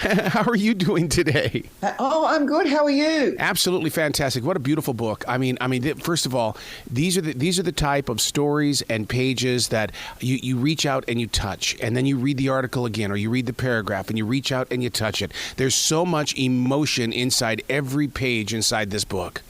How are you doing today? Oh, I'm good. How are you? Absolutely fantastic. What a beautiful book. I mean, first of all, these are the type of stories and pages that you reach out and you touch, and then you read the article again, or you read the paragraph and you reach out and you touch it. There's so much emotion inside every page inside this book.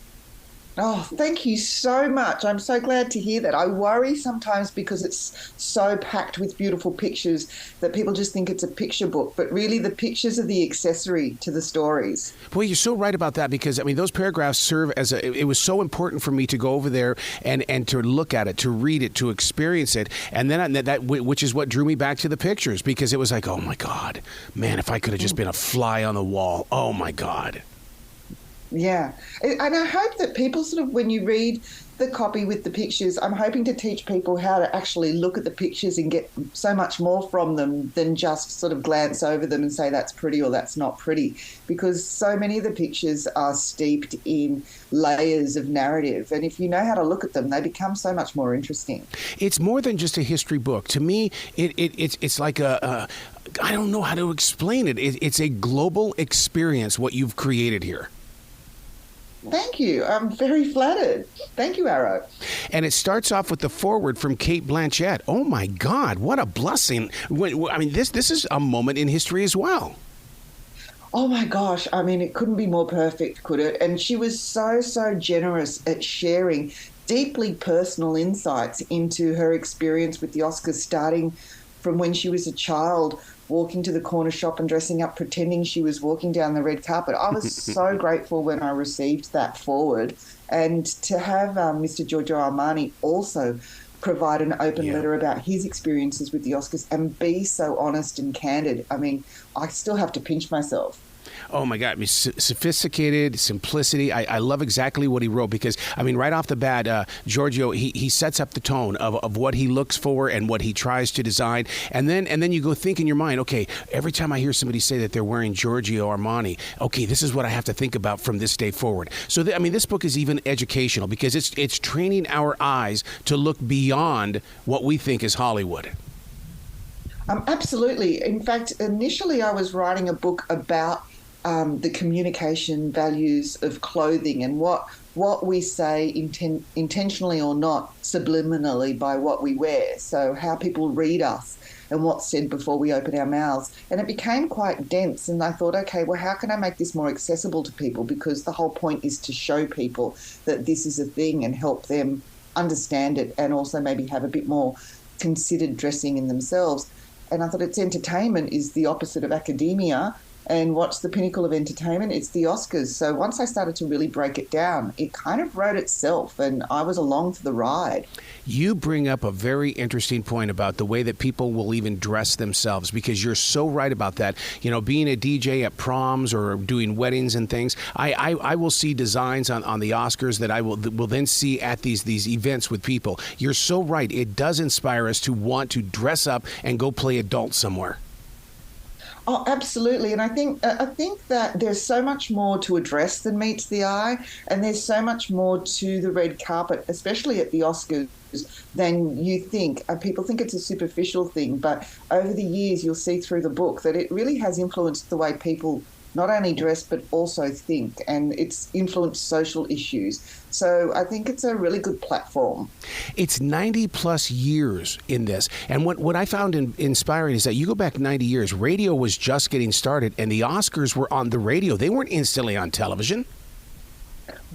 Oh, thank you so much. I'm so glad to hear that. I worry sometimes because it's so packed with beautiful pictures that people just think it's a picture book, but really the pictures are the accessory to the stories. Boy, you're so right about that, because those paragraphs serve as it was so important for me to go over there and to look at it, to read it, to experience it, and then that which is what drew me back to the pictures, because it was like, oh my God, man, if I could have just been a fly on the wall. Oh my God. Yeah. And I hope that people sort of, when you read the copy with the pictures, I'm hoping to teach people how to actually look at the pictures and get so much more from them than just sort of glance over them and say that's pretty or that's not pretty, because so many of the pictures are steeped in layers of narrative. And if you know how to look at them, they become so much more interesting. It's more than just a history book. To me, it's like I don't know how to explain it. It's a global experience, what you've created here. Thank you. I'm very flattered. Thank you, Arrow. And it starts off with the foreword from Cate Blanchett. Oh, my God, what a blessing. This is a moment in history as well. Oh, my gosh. It couldn't be more perfect, could it? And she was so generous at sharing deeply personal insights into her experience with the Oscars, starting from when she was a child, walking to the corner shop and dressing up, pretending she was walking down the red carpet. I was so grateful when I received that foreword. And to have Mr. Giorgio Armani also provide an open letter about his experiences with the Oscars and be so honest and candid. I still have to pinch myself. Oh, my God. Sophisticated, simplicity. I love exactly what he wrote, because, right off the bat, Giorgio, he sets up the tone of what he looks for and what he tries to design. And then you go think in your mind, okay, every time I hear somebody say that they're wearing Giorgio Armani, okay, this is what I have to think about from this day forward. So, this book is even educational, because it's training our eyes to look beyond what we think is Hollywood. Absolutely. In fact, initially I was writing a book about the communication values of clothing and what we say intentionally or not, subliminally, by what we wear. So how people read us and what's said before we open our mouths. And it became quite dense, and I thought, okay, well, how can I make this more accessible to people? Because the whole point is to show people that this is a thing and help them understand it, and also maybe have a bit more considered dressing in themselves. And I thought, it's entertainment is the opposite of academia. And what's the pinnacle of entertainment? It's the Oscars. So once I started to really break it down, it kind of wrote itself, and I was along for the ride. You bring up a very interesting point about the way that people will even dress themselves, because you're so right about that. Being a DJ at proms or doing weddings and things, I will see designs on the Oscars that I will then see at these events with people. You're so right. It does inspire us to want to dress up and go play adult somewhere. Oh, absolutely. And I think that there's so much more to a dress than meets the eye, and there's so much more to the red carpet, especially at the Oscars, than you think. People think it's a superficial thing, but over the years you'll see through the book that it really has influenced the way people not only dress but also think, and it's influenced social issues. So I think it's a really good platform. It's 90 plus years in this. And what I found inspiring is that you go back 90 years, radio was just getting started, and the Oscars were on the radio. They weren't instantly on television.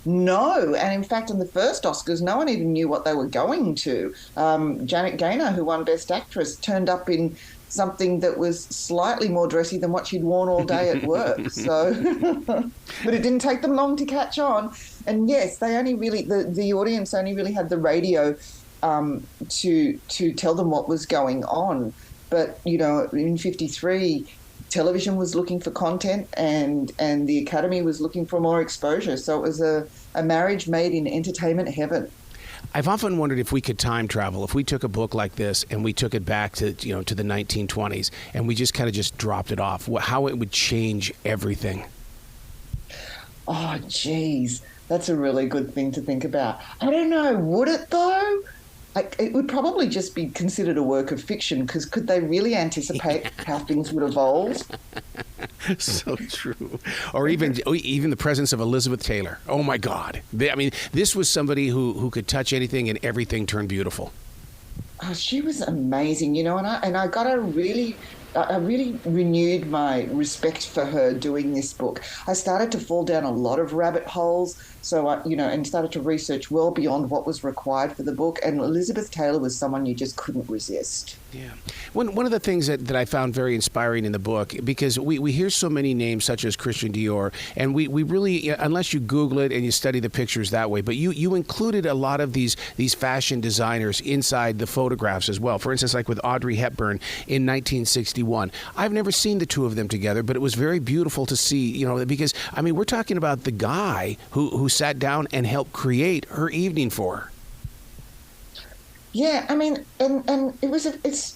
No, and in fact, in the first Oscars, no one even knew what they were going to. Janet Gaynor, who won Best Actress, turned up in something that was slightly more dressy than what she'd worn all day at work. So, but it didn't take them long to catch on. And yes, they only really, the audience only really had the radio to tell them what was going on. But, in 1953, television was looking for content, and the Academy was looking for more exposure. So it was a marriage made in entertainment heaven. I've often wondered if we could time travel, if we took a book like this and we took it back to the 1920s and we just kind of just dropped it off, how it would change everything. Oh, geez, that's a really good thing to think about. I don't know, would it though? like, it would probably just be considered a work of fiction, because could they really anticipate how things would evolve? So true. Or even the presence of Elizabeth Taylor. Oh my God! I mean, this was somebody who could touch anything and everything turned beautiful. Oh, she was amazing, and I really renewed my respect for her doing this book. I started to fall down a lot of rabbit holes, and started to research well beyond what was required for the book. And Elizabeth Taylor was someone you just couldn't resist. Yeah. One of the things that I found very inspiring in the book, because we hear so many names such as Christian Dior, and we really, unless you Google it and you study the pictures that way, but you included a lot of these fashion designers inside the photographs as well. For instance, like with Audrey Hepburn in 1961. I've never seen the two of them together, but it was very beautiful to see, because, I mean, we're talking about the guy who sat down and helped create her evening for her. Yeah, I mean, and it was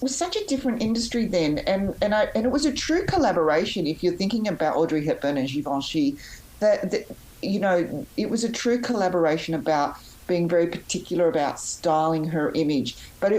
such a different industry then, and it was a true collaboration. If you're thinking about Audrey Hepburn and Givenchy, it was a true collaboration about being very particular about styling her image. But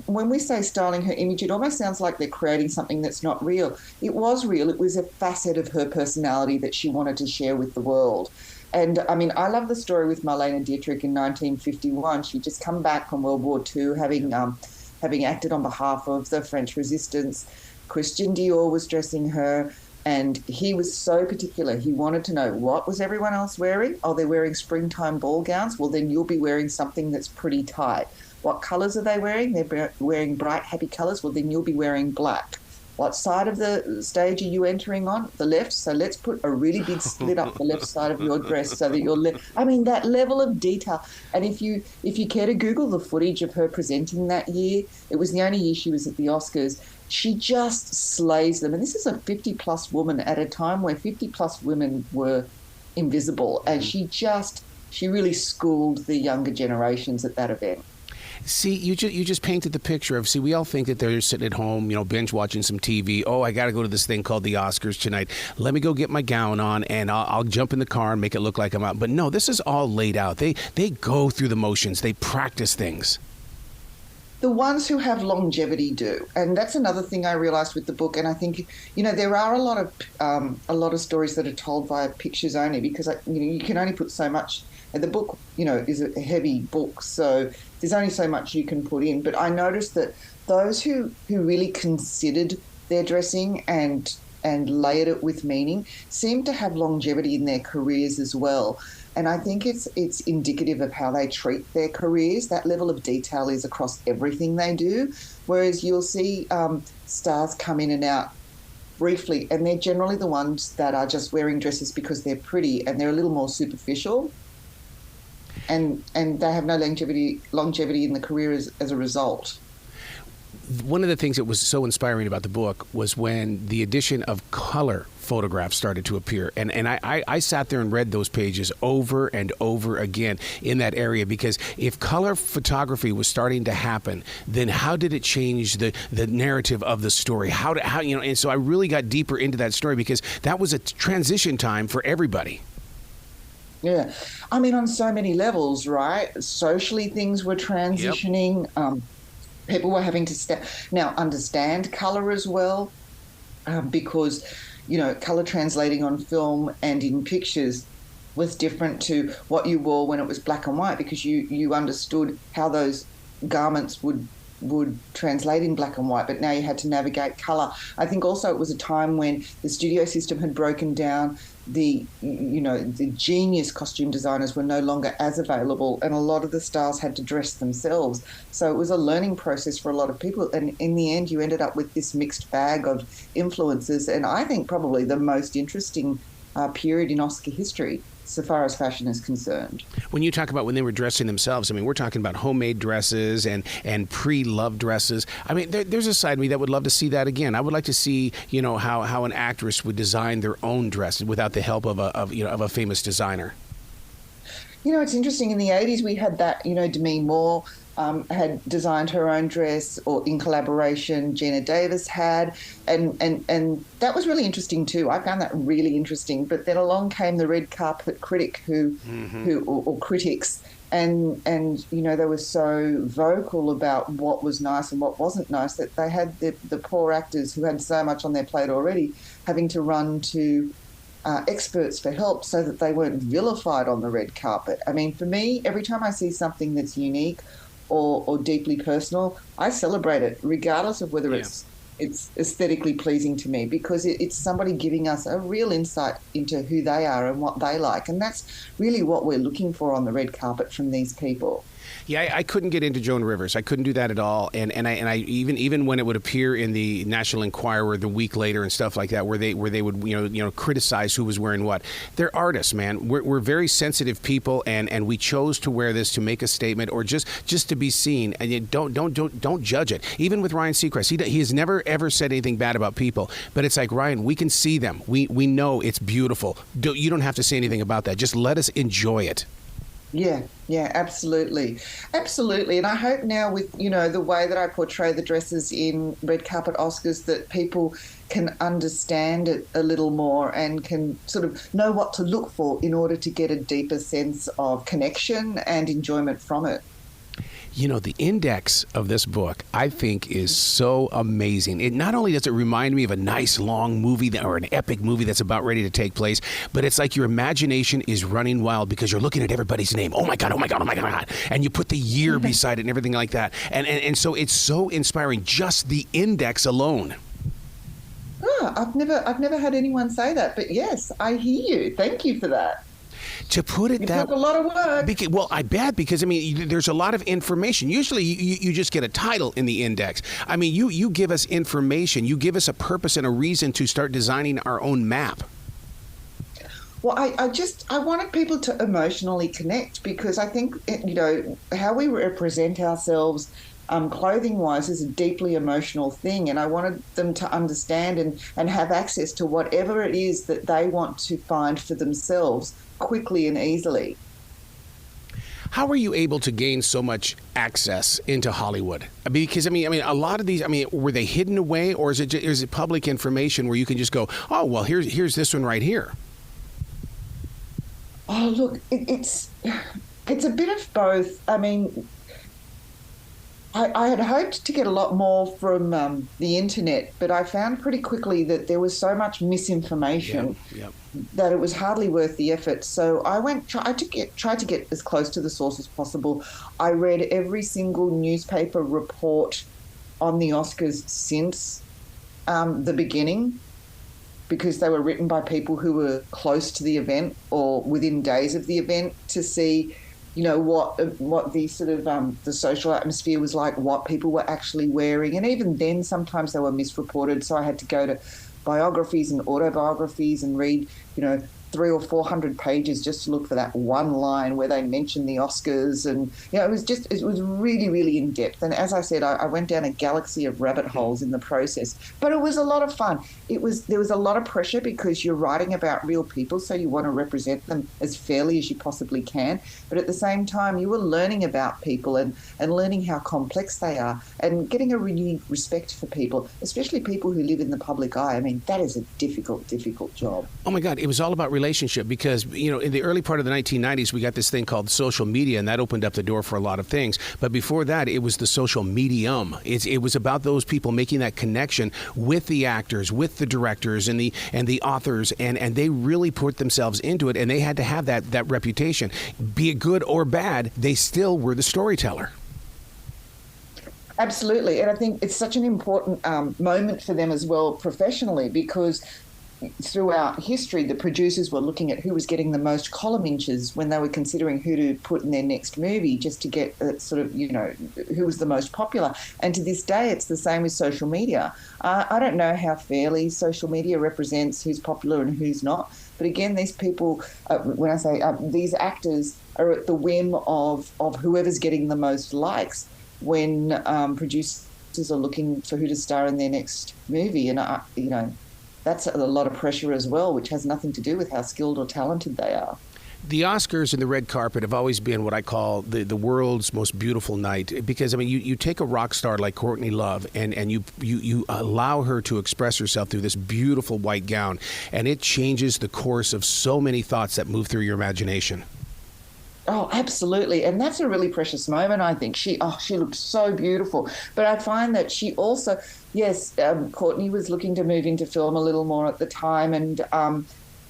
when we say styling her image, it almost sounds like they're creating something that's not real. It was real. It was a facet of her personality that she wanted to share with the world. And, I mean, I love the story with Marlene Dietrich in 1951. She'd just come back from World War II, having acted on behalf of the French resistance. Christian Dior was dressing her, and he was so particular. He wanted to know, what was everyone else wearing? Oh, they're wearing springtime ball gowns? Well, then you'll be wearing something that's pretty tight. What colours are they wearing? They're wearing bright, happy colours. Well, then you'll be wearing black. What side of the stage are you entering on? The left. So let's put a really big slit up the left side of your dress so that you're I mean, that level of detail. And if you care to Google the footage of her presenting that year, it was the only year she was at the Oscars. She just slays them. And this is a 50-plus woman at a time where 50-plus women were invisible. And she really schooled the younger generations at that event. See, you just painted the picture of, we all think that they're sitting at home, binge watching some TV. Oh, I got to go to this thing called the Oscars tonight. Let me go get my gown on, and I'll jump in the car and make it look like I'm out. But no, this is all laid out. They go through the motions. They practice things. The ones who have longevity do, and that's another thing I realised with the book. And I think there are a lot of stories that are told via pictures only, because you can only put so much. And the book, is a heavy book, so there's only so much you can put in. But I noticed that those who really considered their dressing and layered it with meaning seem to have longevity in their careers as well. And I think it's indicative of how they treat their careers. That level of detail is across everything they do, whereas you'll see stars come in and out briefly, and they're generally the ones that are just wearing dresses because they're pretty, and they're a little more superficial. And they have no longevity in the career as a result. One of the things that was so inspiring about the book was when the addition of color photographs started to appear. And I sat there and read those pages over and over again in that area, because if color photography was starting to happen, then how did it change the narrative of the story? How and so I really got deeper into that story, because that was a transition time for everybody. Yeah. I mean, on so many levels, right? Socially, things were transitioning. Yep. People were having to now understand colour as well, because, colour translating on film and in pictures was different to what you wore when it was black and white, because you understood how those garments would translate in black and white, but now you had to navigate colour. I think also it was a time when the studio system had broken down. The genius costume designers were no longer as available, and a lot of the stars had to dress themselves. So it was a learning process for a lot of people, and in the end you ended up with this mixed bag of influences, and I think probably the most interesting period in Oscar history so far as fashion is concerned. When you talk about when they were dressing themselves, I mean, we're talking about homemade dresses and pre-loved dresses. I mean, there's a side of me that would love to see that again. I would like to see, how an actress would design their own dress without the help of a famous designer. It's interesting. In the 80s, we had that, Demi Moore had designed her own dress, or in collaboration, Gina Davis had, and that was really interesting too. I found that really interesting. But then along came the red carpet critic or critics, and they were so vocal about what was nice and what wasn't nice that they had the poor actors who had so much on their plate already having to run to experts for help so that they weren't vilified on the red carpet. I mean, for me, every time I see something that's unique or deeply personal, I celebrate it, regardless of whether it's aesthetically pleasing to me, because it's somebody giving us a real insight into who they are and what they like. And that's really what we're looking for on the red carpet from these people. Yeah, I couldn't get into Joan Rivers. I couldn't do that at all. And I even when it would appear in the National Enquirer the week later and stuff like that, where they would criticize who was wearing what. They're artists, man. We're very sensitive people, and we chose to wear this to make a statement or just to be seen. And you don't judge it. Even with Ryan Seacrest, he has never ever said anything bad about people. But it's like, Ryan, we can see them. We know it's beautiful. You don't have to say anything about that. Just let us enjoy it. Yeah, absolutely. Absolutely. And I hope now with, the way that I portray the dresses in Red Carpet Oscars that people can understand it a little more and can sort of know what to look for in order to get a deeper sense of connection and enjoyment from it. The index of this book, I think, is so amazing. It not only does it remind me of a nice long movie or an epic movie that's about ready to take place, but it's like your imagination is running wild because you're looking at everybody's name. Oh my God, oh my God, oh my God. And you put the year beside it and everything like that. And so it's so inspiring, just the index alone. Oh, I've never had anyone say that, but yes, I hear you. Thank you for that. To put it that way, a lot of work. Well, I bet, because there's a lot of information. Usually, you just get a title in the index. I mean, you give us information. You give us a purpose and a reason to start designing our own map. Well, I wanted people to emotionally connect, because I think how we represent ourselves clothing-wise is a deeply emotional thing, and I wanted them to understand and have access to whatever it is that they want to find for themselves quickly and easily. How were you able to gain so much access into Hollywood? Because a lot of these, were they hidden away, or is it public information where you can just go, oh well, here's this one right here? Oh look, it's a bit of both. I had hoped to get a lot more from the internet, but I found pretty quickly that there was so much misinformation that it was hardly worth the effort. So I tried to get as close to the source as possible. I read every single newspaper report on the Oscars since the beginning, because they were written by people who were close to the event or within days of the event, to see what the sort of the social atmosphere was like, what people were actually wearing. And even then, sometimes they were misreported. So I had to go to biographies and autobiographies and read, 300 or 400 pages just to look for that one line where they mentioned the Oscars. And, it was really, really in depth. And as I said, I went down a galaxy of rabbit holes in the process, but it was a lot of fun. There was a lot of pressure because you're writing about real people, so you want to represent them as fairly as you possibly can. But at the same time, you were learning about people and learning how complex they are and getting a renewed respect for people, especially people who live in the public eye. That is a difficult, difficult job. Oh my God, it was all about relationship, because in the early part of the 1990s we got this thing called social media, and that opened up the door for a lot of things. But before that, it was the social medium. It was about those people making that connection with the actors, with the directors, and the authors, and they really put themselves into it, and they had to have that reputation. Be it good or bad, they still were the storyteller. Absolutely, and I think it's such an important moment for them as well professionally, because throughout history, the producers were looking at who was getting the most column inches when they were considering who to put in their next movie, just to get who was the most popular. And to this day, it's the same with social media. I don't know how fairly social media represents who's popular and who's not. But again, these people, when I say these actors, are at the whim of whoever's getting the most likes when producers are looking for who to star in their next movie. And, that's a lot of pressure as well, which has nothing to do with how skilled or talented they are. The Oscars and the red carpet have always been what I call the world's most beautiful night, because I mean you take a rock star like Courtney Love and you allow her to express herself through this beautiful white gown, and it changes the course of so many thoughts that move through your imagination. Oh, absolutely. And that's a really precious moment, I think. She looked so beautiful. But I find that she also, yes, Courtney was looking to move into film a little more at the time, and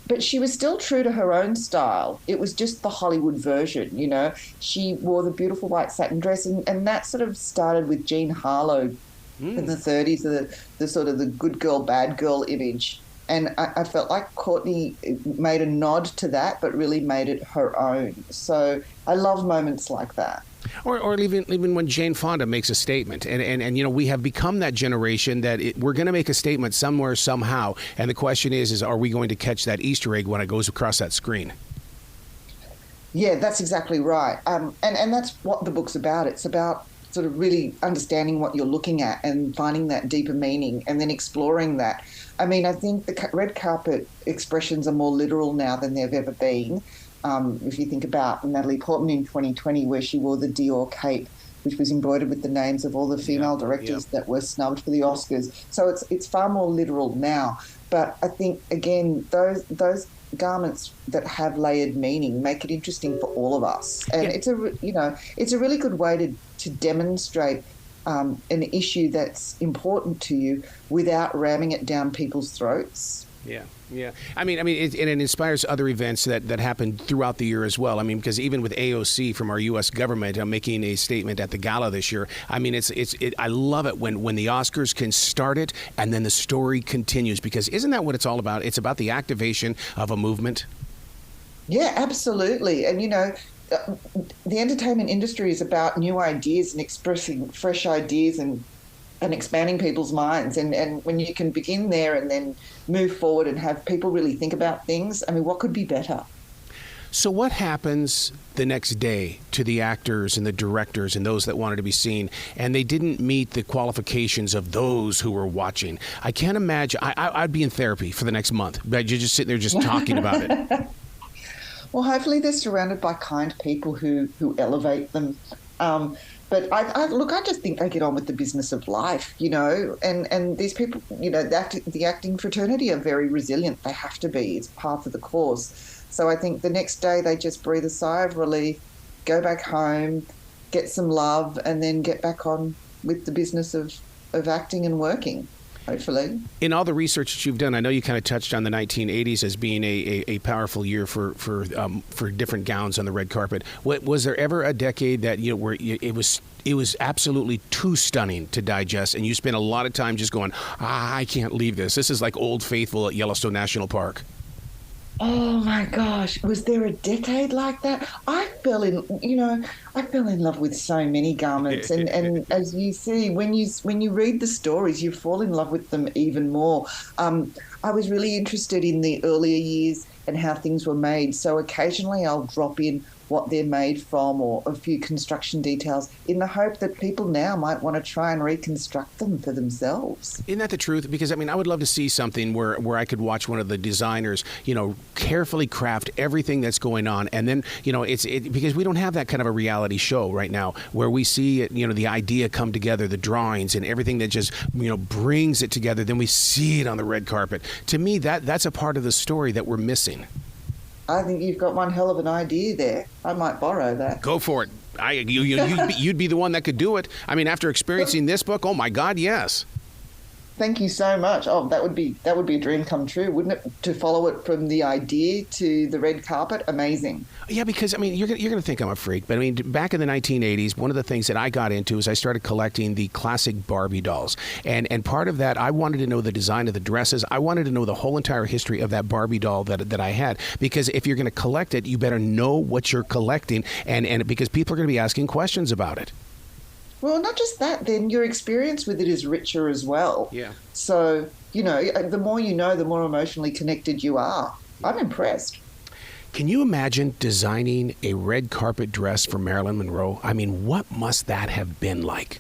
but she was still true to her own style. It was just the Hollywood version, you know. She wore the beautiful white satin dress, and that sort of started with Jean Harlow in the 30s, the sort of the good girl, bad girl image. And I felt like Courtney made a nod to that, but really made it her own. So I love moments like that. Or even when Jane Fonda makes a statement. And you know, we have become that generation that we're going to make a statement somewhere, somehow. And the question is are we going to catch that Easter egg when it goes across that screen? Yeah, that's exactly right. And that's what the book's about. It's about sort of really understanding what you're looking at and finding that deeper meaning and then exploring that. I mean, I think the red carpet expressions are more literal now than they've ever been. If you think about Natalie Portman in 2020, where she wore the Dior cape, which was embroidered with the names of all the female directors that were snubbed for the Oscars. So it's far more literal now. But I think, again, those garments that have layered meaning make it interesting for all of us. And it's a really good way to demonstrate an issue that's important to you without ramming it down people's throats. Yeah. I mean, it inspires other events that happen throughout the year as well. I mean, because even with AOC from our U.S. government making a statement at the gala this year, I mean, I love it when the Oscars can start it and then the story continues, because isn't that what it's all about? It's about the activation of a movement. Yeah, absolutely. And, you know, the entertainment industry is about new ideas and expressing fresh ideas and expanding people's minds. And when you can begin there and then move forward and have people really think about things, I mean, what could be better? So what happens the next day to the actors and the directors and those that wanted to be seen, and they didn't meet the qualifications of those who were watching? I can't imagine. I'd be in therapy for the next month. You're just sitting there just talking about it. Well, hopefully they're surrounded by kind people who elevate them. But I just think they get on with the business of life, you know, and these people, you know, the acting fraternity are very resilient. They have to be. It's part of the course. So I think the next day they just breathe a sigh of relief, go back home, get some love, and then get back on with the business of acting and working. Hopefully. In all the research that you've done, I know you kind of touched on the 1980s as being a powerful year for different gowns on the red carpet. Was there ever a decade that where it was absolutely too stunning to digest, and you spent a lot of time just going, I can't leave this. This is like Old Faithful at Yellowstone National Park. Oh my gosh, was there a decade like that? I fell in love with so many garments, and as you see, when you read the stories, you fall in love with them even more. I was really interested in the earlier years and how things were made, so occasionally I'll drop in what they're made from or a few construction details in the hope that people now might want to try and reconstruct them for themselves. Isn't that the truth? Because, I mean, I would love to see something where I could watch one of the designers, carefully craft everything that's going on. And then, because we don't have that kind of a reality show right now where we see, the idea come together, the drawings and everything that just, brings it together. Then we see it on the red carpet. To me, that's a part of the story that we're missing. I think you've got one hell of an idea there. I might borrow that. Go for it. You'd be the one that could do it. I mean, after experiencing this book, oh my God, yes. Thank you so much. Oh, that would be a dream come true, wouldn't it? To follow it from the idea to the red carpet, amazing. Yeah, because I mean, you're gonna think I'm a freak, but I mean, back in the 1980s, one of the things that I got into is I started collecting the classic Barbie dolls, and part of that, I wanted to know the design of the dresses. I wanted to know the whole entire history of that Barbie doll that I had, because if you're gonna collect it, you better know what you're collecting, and because people are gonna be asking questions about it. Well, not just that, then your experience with it is richer as well. Yeah. So, the more you know, the more emotionally connected you are. I'm impressed. Can you imagine designing a red carpet dress for Marilyn Monroe? I mean, what must that have been like?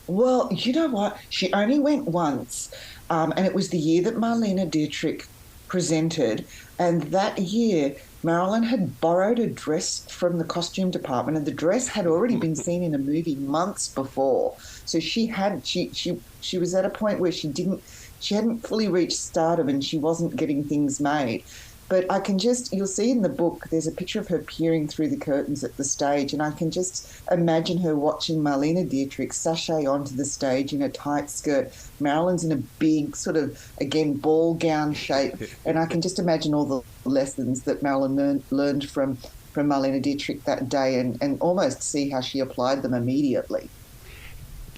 Well, you know what? She only went once, and it was the year that Marlene Dietrich presented, and that year Marilyn had borrowed a dress from the costume department, and the dress had already been seen in a movie months before. So she was at a point where she hadn't fully reached stardom, and she wasn't getting things made. But you'll see in the book, there's a picture of her peering through the curtains at the stage, and I can just imagine her watching Marlene Dietrich sashay onto the stage in a tight skirt. Marilyn's in a big sort of, again, ball gown shape, and I can just imagine all the lessons that Marilyn learned from Marlene Dietrich that day, and almost see how she applied them immediately.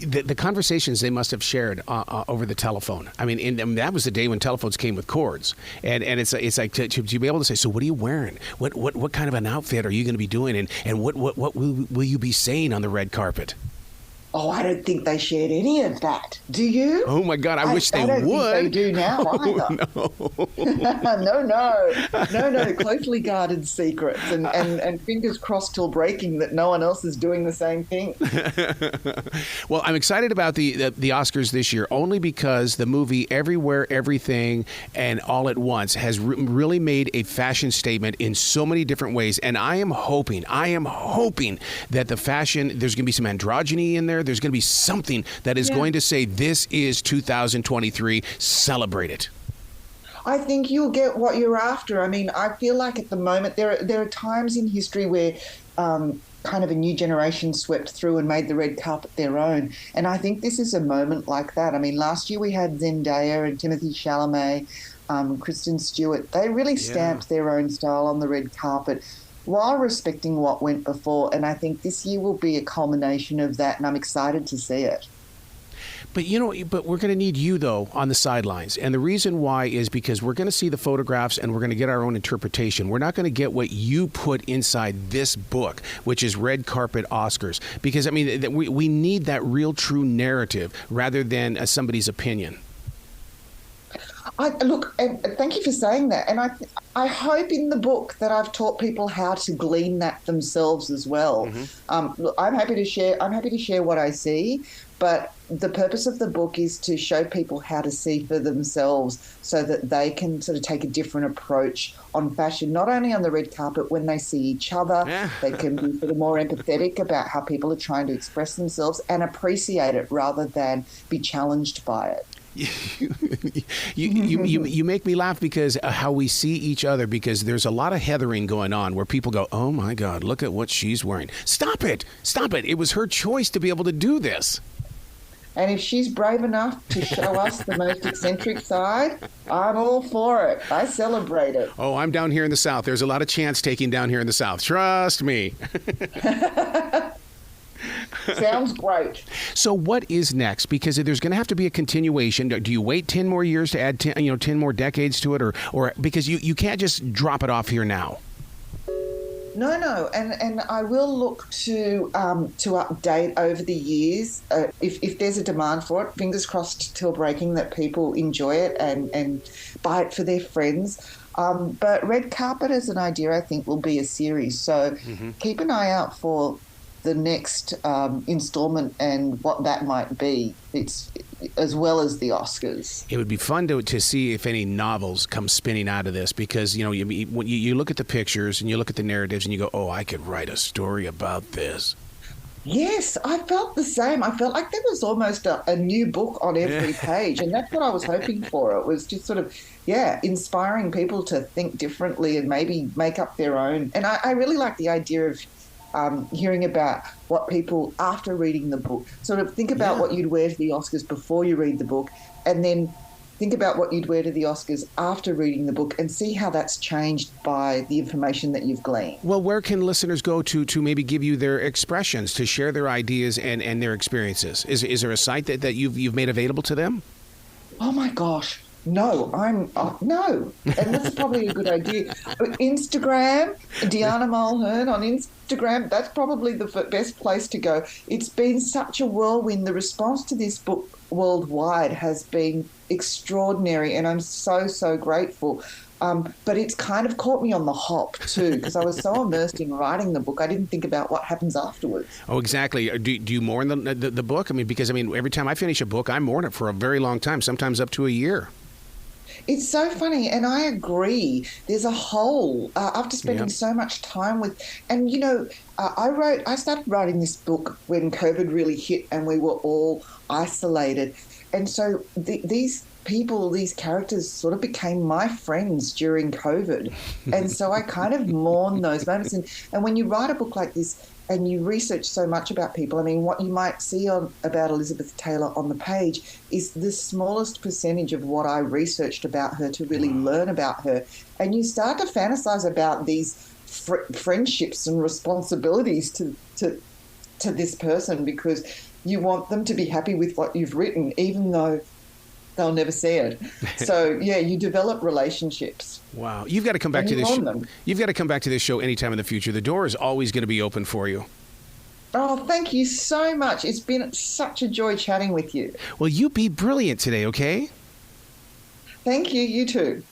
The conversations they must have shared over the telephone. I mean, that was the day when telephones came with cords, and it's like to be able to say, so what are you wearing? What kind of an outfit are you going to be doing, and what will you be saying on the red carpet? Oh, I don't think they shared any of that. Do you? Oh my God, I wish they would. I don't think they do now either. No, closely guarded secrets, and fingers crossed till breaking that no one else is doing the same thing. Well, I'm excited about the Oscars this year only because the movie Everywhere, Everything, and All at Once has really made a fashion statement in so many different ways, and I am hoping that the fashion, there's going to be some androgyny in there. There's going to be something that is going to say, this is 2023, celebrate it. I think you'll get what you're after. I mean, I feel like at the moment there are times in history where kind of a new generation swept through and made the red carpet their own. And I think this is a moment like that. I mean, last year we had Zendaya and Timothée Chalamet, Kristen Stewart. They really stamped their own style on the red carpet, while respecting what went before. And I think this year will be a culmination of that, and I'm excited to see it. But we're going to need you, though, on the sidelines. And the reason why is because we're going to see the photographs and we're going to get our own interpretation. We're not going to get what you put inside this book, which is Red Carpet Oscars. Because, I mean, we need that real, true narrative rather than somebody's opinion. Look, and thank you for saying that. And I hope in the book that I've taught people how to glean that themselves as well. Mm-hmm. Look, I'm happy to share what I see, but the purpose of the book is to show people how to see for themselves so that they can sort of take a different approach on fashion, not only on the red carpet when they see each other. They can be sort of more empathetic about how people are trying to express themselves and appreciate it rather than be challenged by it. You make me laugh because how we see each other, because there's a lot of heathering going on where people go, oh my God, look at what she's wearing. Stop it. It was her choice to be able to do this. And if she's brave enough to show us the most eccentric side, I'm all for it. I celebrate it. Oh, I'm down here in the South. There's a lot of chance taking down here in the South. Trust me. Sounds great. So what is next? Because there's going to have to be a continuation. Do you wait 10 more years to add 10 more decades to it, or because you can't just drop it off here now? No, and I will look to update over the years if there's a demand for it. Fingers crossed till breaking that people enjoy it and buy it for their friends. But Red Carpet as an idea, I think, will be a series. So keep an eye out for the next installment and what that might be. It's as well as the Oscars. It would be fun to see if any novels come spinning out of this, because when you look at the pictures and you look at the narratives and you go, oh, I could write a story about this. Yes, I felt the same. I felt like there was almost a new book on every page, and that's what I was hoping for. It was just sort of, inspiring people to think differently and maybe make up their own. And I really like the idea of hearing about what people, after reading the book, sort of think about what you'd wear to the Oscars before you read the book, and then think about what you'd wear to the Oscars after reading the book, and see how that's changed by the information that you've gleaned. Well, where can listeners go to maybe give you their expressions, to share their ideas and their experiences? Is there a site that you've made available to them? Oh my gosh. No, no, and that's probably a good idea. Instagram, Dijanna Mulhearn on Instagram, that's probably the best place to go. It's been such a whirlwind. The response to this book worldwide has been extraordinary, and I'm so grateful. But it's kind of caught me on the hop too, because I was so immersed in writing the book, I didn't think about what happens afterwards. Oh, exactly. Do you mourn the book? Every time I finish a book, I mourn it for a very long time, sometimes up to a year. It's so funny, and I agree. There's a hole after spending so much time with, and I started writing this book when COVID really hit, and we were all isolated, and so these people, these characters, sort of became my friends during COVID, and so I kind of mourn those moments. And when you write a book like this, and you research so much about people, I mean, what you might see about Elizabeth Taylor on the page is the smallest percentage of what I researched about her to really learn about her. And you start to fantasize about these friendships and responsibilities to this person, because you want them to be happy with what you've written, even though they'll never see it. So, yeah, you develop relationships. Wow. You've got to come back to this show. You've got to come back to this show anytime in the future. The door is always going to be open for you. Oh, thank you so much. It's been such a joy chatting with you. Well, you be brilliant today, okay? Thank you. You too.